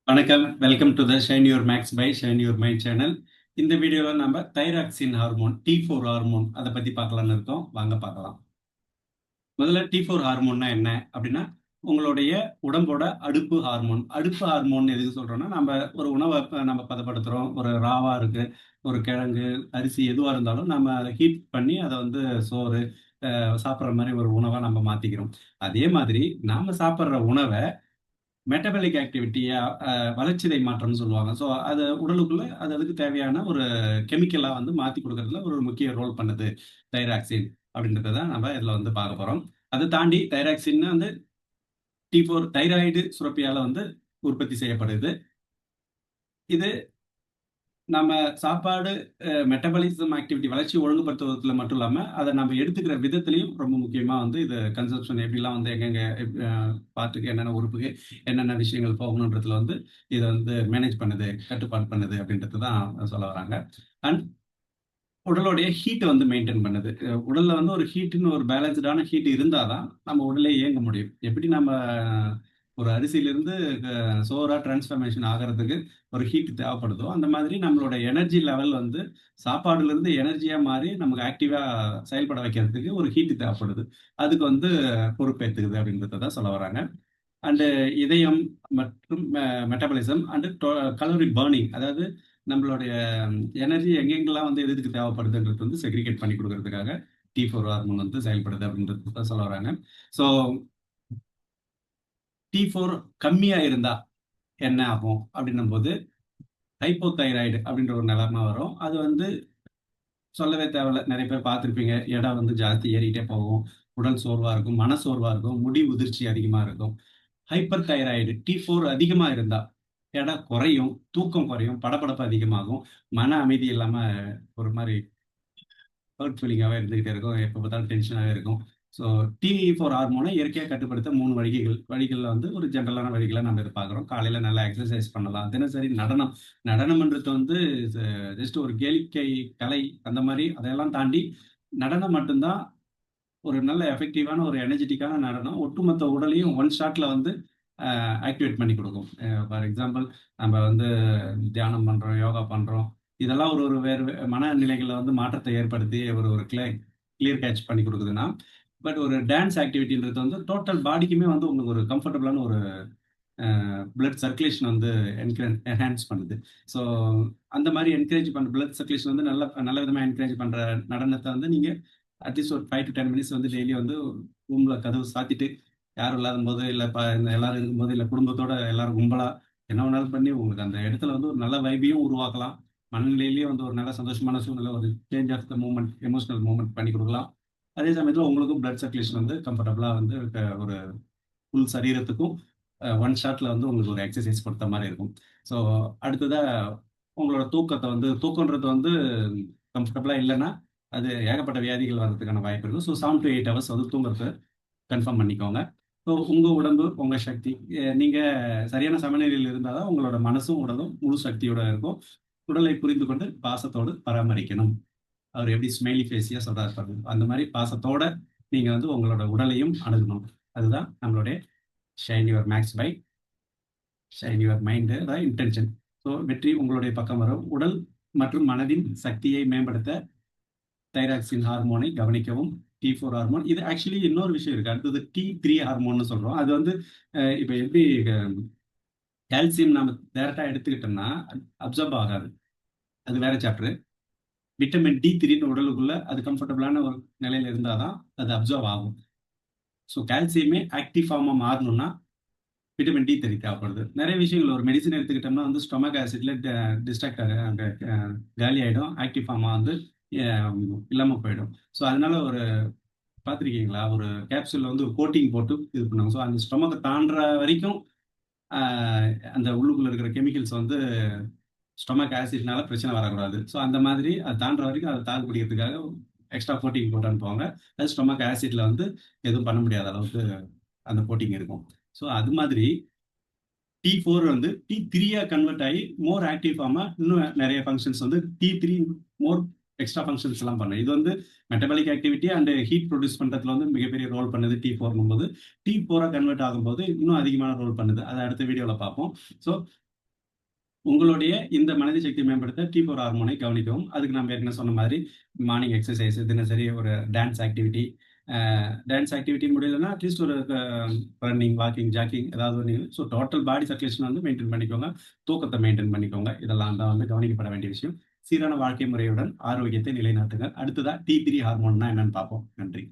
வணக்கம். Welcome to the shine your max by shine your mind channel. இந்த வீடியோவில் நம்ம தைராக்சின் ஹார்மோன் T4 ஹார்மோன் அதை பற்றி பார்க்கலான்னு இருக்கோம். வாங்க பார்க்கலாம். முதல்ல T4 ஹார்மோன்னா என்ன அப்படின்னா, உங்களுடைய உடம்போட அடுப்பு ஹார்மோன். அடுப்பு ஹார்மோன் எதுக்கு சொல்கிறோன்னா, நம்ம ஒரு உணவை நம்ம பதப்படுத்துகிறோம். ஒரு ராவா இருக்குது, ஒரு கிழங்கு, அரிசி எதுவாக இருந்தாலும் நம்ம அதை ஹீட் பண்ணி அதை வந்து சோறு சாப்பிட்ற மாதிரி ஒரு உணவாக நம்ம மாற்றிக்கிறோம். அதே மாதிரி நாம் சாப்பிட்ற உணவை மெட்டபாலிக் ஆக்டிவிட்டியா வளர்சிதை மாற்றம்னு சொல்லுவாங்க. ஸோ அது உடலுக்குள்ள அதுக்கு தேவையான ஒரு கெமிக்கலா வந்து மாத்தி குடுக்கறதுல ஒரு முக்கிய ரோல் பண்ணுது தைராக்சின் அப்படின்றத தான் நம்ம இதுல வந்து பார்க்க போறோம். அதை தாண்டி தைராக்சின் வந்து T4 தைராய்டு சுரப்பியால வந்து உற்பத்தி செய்யப்படுது. இது நம்ம சாப்பாடு மெட்டபாலிசம் ஆக்டிவிட்டி வளர்ச்சி ஒழுங்குபடுத்துவதில மட்டும் இல்லாம, அத நம்ம எடுத்துக்கிற விதத்திலயும் ரொம்ப முக்கியமா வந்து இது கன்சம்ப்ஷன் எப்படிலாம் வந்து எங்கெங்க பார்ட்டுக்கு என்னென்ன உறுப்புக்கு என்னென்ன விஷயங்கள் போகணுன்றதுல வந்து இத வந்து மேனேஜ் பண்ணுது, கட்டுப்பாடு பண்ணுது அப்படின்றது தான் சொல்ல வராங்க. அண்ட் உடலுடைய ஹீட் வந்து மெயின்டெயின் பண்ணுது. உடல்ல வந்து ஒரு ஹீட்ன்னு ஒரு பேலன்ஸ்டான ஹீட் இருந்தா தான் நம்ம உடலே இயங்க முடியும். எப்படி நம்ம ஒரு அரிசியிலிருந்து சோறா டிரான்ஸ்ஃபர்மேஷன் ஆகறதுக்கு ஒரு ஹீட் தேவைப்படுதோ, அந்த மாதிரி நம்மளோட எனர்ஜி லெவல் வந்து சாப்பாடுலேருந்து எனர்ஜியா மாறி நமக்கு ஆக்டிவா செயல்பட வைக்கிறதுக்கு ஒரு ஹீட் தேவைப்படுது. அதுக்கு வந்து பொறுப்பேத்துக்குது அப்படின்றத தான் சொல்ல வராங்க. அண்டு இதயம் மற்றும் மெட்டபாலிசம் அண்டு கலோரி பர்னிங், அதாவது நம்மளுடைய எனர்ஜி எங்கெங்கெல்லாம் வந்து எதுக்கு தேவைப்படுதுன்றது வந்து செக்ரிகேட் பண்ணி கொடுக்கறதுக்காக T4 ஹார்மோன் வந்து செயல்படுது அப்படின்றது தான் சொல்ல வராங்க. ஸோ T4 கம்மியா இருந்தா என்ன ஆகும் அப்படின்னும் போது ஹைப்போதைராய்டு அப்படின்ற ஒரு நிலைமை வரும். அது வந்து சொல்லவே தேவையில்ல. நிறைய பேர் பார்த்துருப்பீங்க. எடை வந்து ஜாஸ்தி ஏறிக்கிட்டே போகும். உடல் சோர்வா இருக்கும், மனசோர்வா இருக்கும், முடி உதிர்ச்சி அதிகமா இருக்கும். ஹைப்பர் தைராய்டு T4 அதிகமா இருந்தா எடை குறையும், தூக்கம் குறையும், படபடப்பு அதிகமாகும், மன அமைதி இல்லாம ஒரு மாதிரி ஹர்ட் ஃபீலிங்காவே இருந்துகிட்டே இருக்கும். எப்ப பார்த்தாலும் டென்ஷனாவே இருக்கும். ஸோ T4 ஹார்மோனை இயற்கையா கட்டுப்படுத்த 3 வழிகள்ல வந்து ஒரு ஜெனரலான வழிகள நம்ம இத பார்க்குறோம். காலையில நல்லா எக்சர்சைஸ் பண்ணலாம். தினசரி நடனம். நடனம்ன்றது வந்து ஜஸ்ட் ஒரு கேளிக்கை கலை அந்த மாரி அதையெல்லாம் தாண்டி நடனம் மட்டும் தான் ஒரு நல்ல எஃபெக்டிவான ஒரு எனர்ஜெட்டிக்கான நடனம். ஒட்டுமொத்த உடலையும் ஒன் ஷாட்ல வந்து ஆக்டிவேட் பண்ணி குடுக்கும். ஃபார் எக்ஸாம்பிள் நம்ம வந்து தியானம் பண்றோம், யோகா பண்றோம். இதெல்லாம் ஒரு ஒரு வேறு மனநிலைகள்ல வந்து மாற்றத்தை ஏற்படுத்தி ஒரு ஒரு கிளியர் கேட்ச் பண்ணி குடுக்குதுன்னா, பட் ஒரு டான்ஸ் ஆக்டிவிட்டின்றது வந்து டோட்டல் பாடிக்குமே வந்து உங்களுக்கு ஒரு கம்ஃபர்டபுளான ஒரு பிளட் சர்க்குலேஷன் வந்து என்ஹான்ஸ் பண்ணுது. ஸோ அந்த மாரி என்கரேஜ் பண்ற பிளட் சர்க்குலேஷன் வந்து நல்ல நல்ல விதமா என்கரேஜ் பண்ற நடனத்த வந்து நீங்க அட்லீஸ்ட் ஒரு 5 to 10 மினிட்ஸ் வந்து டெய்லி வந்து ரூம்ல கதவு சாத்திட்டு, யாரும் இல்லாதம்போது, இல்ல எல்லாரும் இருக்கும்போது, இல்ல குடும்பத்தோட எல்லாரும் கும்பலா என்ன வேணாலும் பண்ணி உங்களுக்கு அந்த இடத்துல வந்து ஒரு நல்ல வைபையும் உருவாக்கலாம். மனநிலையிலயும் வந்து ஒரு நல்ல சந்தோஷமான சூழ்நிலை, ஒரு change of the movement, emotional movement பண்ணி குடுக்கலாம். அதே சமயத்துல உங்களுக்கும் பிளட் சர்க்குலேஷன் வந்து கம்ஃபர்டபுளா வந்து ஒரு ஃபுல் சரீரத்துக்கும் ஒன் ஷாட்ல வந்து உங்களுக்கு ஒரு எக்ஸர்சைஸ் கொடுத்த மாரி இருக்கும். ஸோ அடுத்ததா உங்களோட தூக்கத்த வந்து தூக்கம்ன்றது வந்து கம்ஃபர்டபுளா இல்லன்னா, அது ஏகப்பட்ட வியாதிகள் வர்றதுக்கான வாய்ப்பு இருக்கு. ஸோ 7 to 8 ஹவர்ஸ் வந்து தூங்குறத கன்ஃபார்ம் பண்ணிக்கோங்க. ஸோ உங்க உடம்பு, உங்க சக்தி நீங்க சரியான சமநிலையில் இருந்தா தான் உங்களோட மனசும், உடலும் முழு சக்தியோட இருக்கும். உடலை புரிந்து கொண்டு பாசத்தோடு பராமரிக்கணும். அவர் எப்படி ஸ்மைலி ஃபேஸியா சொல்றாரு பாருங்க. அந்த மாரி பாசத்தோட நீங்க வந்து உங்களோட உடலையும் அணுகணும். அதுதான் நம்மளுடைய shine your max by shine your mind the intention. So வெற்றி உங்களுடைய பக்கம் வரும். உடல் மற்றும் மனதின் சக்தியை மேம்படுத்த தைராக்சின் ஹார்மோனை கவனிக்கவும். T4 ஹார்மோன் இது ஆக்சுவலி இன்னொரு விஷயம் இருக்கு. அடுத்தது T3 ஹார்மோன்னு சொல்றோம். அது வந்து இப்ப எப்படி கால்சியம் நாம டைரக்டா எடுத்துக்கிட்டோம்னா அப்சார்ப் ஆகாது. அது வேற சாப்டர். விட்டமின் D3ன்னு உடலுக்குள்ள அது கம்ஃபர்டபுளான ஒரு நிலையில இருந்தா தான் அது அப்சார்ப் ஆகும். ஸோ கால்சியமே ஆக்டிவ் ஃபார்மா மாறணும்னா விட்டமின் D3 தேவைப்படுது. நிறைய விஷயங்கள் ஒரு மெடிசின் எடுத்துக்கிட்டோம்னா வந்து ஸ்டொமக் ஆசிட்ல டிஸ்ட்ராக்ட் காலி ஆயிடும். ஆக்டிவ் ஃபார்மா வந்து இல்லாம போயிடும். ஸோ அதனால ஒரு பார்த்துருக்கீங்களா? ஒரு கேப்சூல்ல வந்து ஒரு கோட்டிங் போட்டு இது பண்ணுவாங்க. ஸோ அந்த ஸ்டொமக்க தாண்டுற வரைக்கும் அ அந்த உள்ளுக்குள்ள இருக்கிற கெமிக்கல்ஸ் வந்து ஸ்டொமக் ஆசிட்னால பிரச்சனை வரக்கூடாது. ஸோ அந்த மாதிரி அது தாண்டுற வரைக்கும் அத தாக்கு பிடிக்கிறதுக்காக எக்ஸ்ட்ரா கோட்டிங் போட்டு அனுப்புவாங்க. அது ஸ்டொமக் ஆசிட்ல வந்து எதுவும் பண்ண முடியாத அளவுக்கு அந்த கோட்டிங் இருக்கும். ஸோ அது மாதிரி T4 வந்து T3யா கன்வெர்ட் ஆகி மோர் ஆக்டிவ் ஃபார்மா இன்னும் நிறைய ஃபங்ஷன்ஸ் வந்து T3 மோர் எக்ஸ்ட்ரா ஃபங்ஷன்ஸ் எல்லாம் பண்ணும். இது வந்து metabolic activity and heat produce பண்றதுல வந்து மிகப்பெரிய ரோல் பண்ணுது T4 போது. T4 கன்வெர்ட் ஆகும்போது இன்னும் அதிகமான ரோல் பண்ணுது. அதை அடுத்த வீடியோல பார்ப்போம். ஸோ உங்களுடைய இந்த மனதை சக்தி மேம்படுத்த T4 ஹார்மோனை கவனிக்கவும். அதுக்கு நம்ம ஏற்கனவே சொன்ன மாதிரி மார்னிங் எக்ஸர்சைஸ், தினசரி ஒரு டான்ஸ் ஆக்டிவிட்டி. டான்ஸ் ஆக்டிவிட்டி முடியலன்னா அட்லீஸ்ட் ஒரு ரன்னிங், வாக்கிங், ஜாக்கிங் ஏதாவது ஒண்ணு. ஸோ டோட்டல் பாடி சர்க்குலேஷன் வந்து மெயின்டைன் பண்ணிக்கோங்க. தூக்கத்தை மெயின்டைன் பண்ணிக்கோங்க. இதெல்லாம் தான் வந்து கவனிக்கப்பட வேண்டிய விஷயம். சீரான வாழ்க்கை முறையுடன் ஆரோக்கியத்தை நிலைநாட்டுங்க. அடுத்ததா T3 ஹார்மோன்னா என்னன்னு பார்ப்போம். நன்றி.